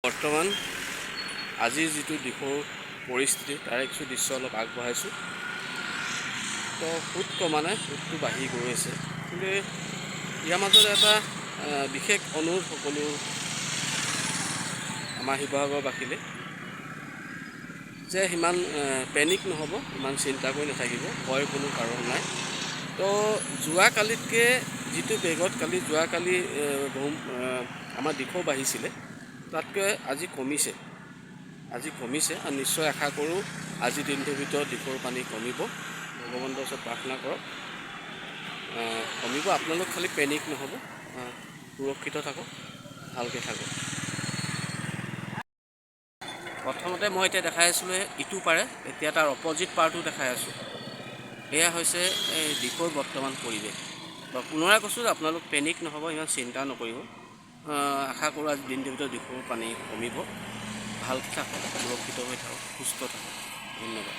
বৰ্তমান আজিৰ যিটো দিশৰ পৰিস্থিতি তাৰে কিছু দৃশ্য অলপ আগবঢ়াইছোঁ। তো সোঁত ক্ৰমানে সোঁতটো বাঢ়ি গৈ আছে, কিন্তু ইয়াৰ মাজতে এটা বিশেষ অনুৰোধ সকলো আমাৰ শিৱসাগৰবাসীলৈ যে সিমান পেনিক নহ'ব, ইমান চিন্তা কৰি নাথাকিব, ভয়ৰ কোনো কাৰণ নাই। তো যোৱাকালিতকৈ যিটো বেগত যোৱাকালি আমাৰ দিশো বাঢ়িছিলে তাতকৈ আজি কমিছে আৰু নিশ্চয় আশা কৰোঁ আজিৰ দিনটোৰ ভিতৰত দিশৰ পানী কমিব। ভগৱন্তৰ ওচৰত প্ৰাৰ্থনা কৰক কমিব। আপোনালোক খালি পেনিক নহ'ব, সুৰক্ষিত থাকক, ভালকৈ থাকক। প্ৰথমতে মই এতিয়া দেখাই আছিলোঁ ইটো পাৰে, এতিয়া তাৰ অপজিট পাৰটো দেখাই আছোঁ। এয়া হৈছে এই দিশৰ বৰ্তমান পৰিৱেশ। পুনৰাই কৈছোঁ যে আপোনালোক পেনিক নহ'ব, ইমান চিন্তা নকৰিব। আশা কৰোঁ আজি দিনটোৰ ভিতৰত দিশৰ পানী কমিব। ভালকৈ থাকক, সুৰক্ষিত হৈ থাকক, সুস্থ থাকক। ধন্যবাদ।